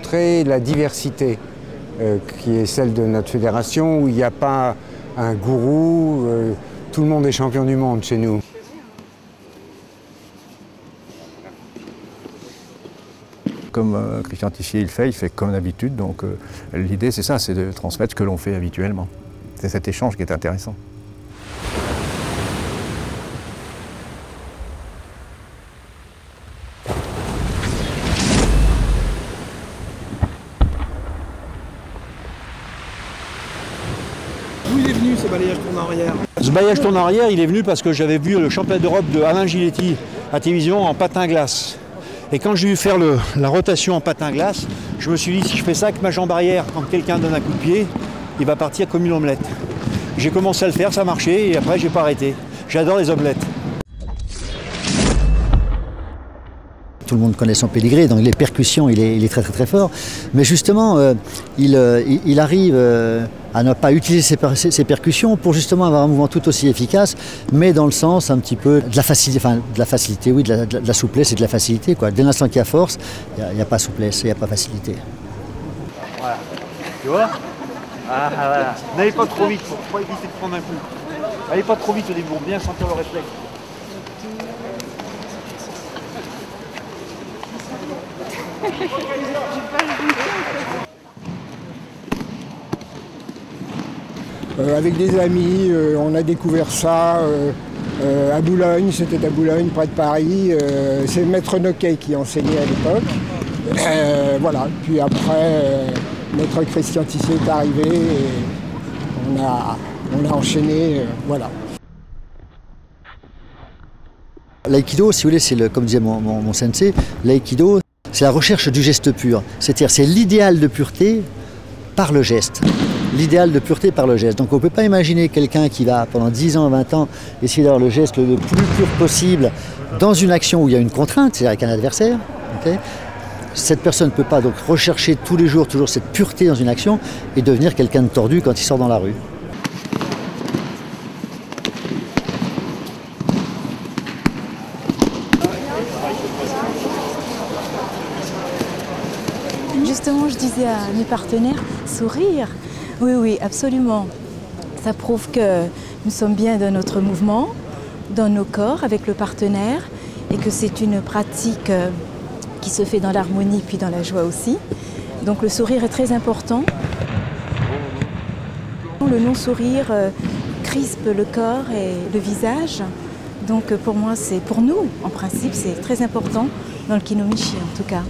montrer la diversité qui est celle de notre fédération, où il n'y a pas un gourou, tout le monde est champion du monde chez nous. Comme Christian Tissier il fait comme d'habitude, donc l'idée c'est ça, c'est de transmettre ce que l'on fait habituellement. C'est cet échange qui est intéressant. D'où il est venu ce balayage tourne arrière? Ce balayage tourne arrière, il est venu parce que j'avais vu le championnat d'Europe de Alain Giletti à télévision en patin glace. Et quand j'ai vu faire la rotation en patin glace, je me suis dit, si je fais ça avec ma jambe arrière, quand quelqu'un donne un coup de pied, il va partir comme une omelette. J'ai commencé à le faire, ça marchait, et après j'ai pas arrêté. J'adore les omelettes. Tout le monde connaît son pédigré, donc les percussions, il est très très très fort. Mais justement, il arrive à ne pas utiliser ses percussions pour justement avoir un mouvement tout aussi efficace, mais dans le sens un petit peu de la facilité, oui, de la souplesse et de la facilité, quoi. Dès l'instant qu'il y a force, il n'y a pas souplesse, il n'y a pas facilité. Voilà. Tu vois? Ah, voilà. N'allez pas trop vite, pour pas éviter de prendre un coup. Allez pas trop vite au début, pour bien sentir le réflexe. Avec des amis, on a découvert ça à Boulogne, c'était à Boulogne, près de Paris. C'est Maître Noquet qui enseignait à l'époque. Voilà, puis après, Maître Christian Tissier est arrivé et on a enchaîné, voilà. L'aïkido, si vous voulez, c'est comme disait mon sensei, l'aïkido, c'est la recherche du geste pur. C'est-à-dire, c'est l'idéal de pureté par le geste. L'idéal de pureté par le geste. Donc on ne peut pas imaginer quelqu'un qui va, pendant 10 ans, 20 ans, essayer d'avoir le geste le plus pur possible dans une action où il y a une contrainte, c'est-à-dire avec un adversaire. Okay. Cette personne ne peut pas donc rechercher tous les jours toujours cette pureté dans une action et devenir quelqu'un de tordu quand il sort dans la rue. Justement, je disais à mes partenaires, sourire. Oui, oui, absolument. Ça prouve que nous sommes bien dans notre mouvement, dans nos corps, avec le partenaire, et que c'est une pratique qui se fait dans l'harmonie puis dans la joie aussi. Donc le sourire est très important. Le non-sourire crispe le corps et le visage. Donc pour moi, pour nous, en principe, c'est très important dans le Kinomichi en tout cas.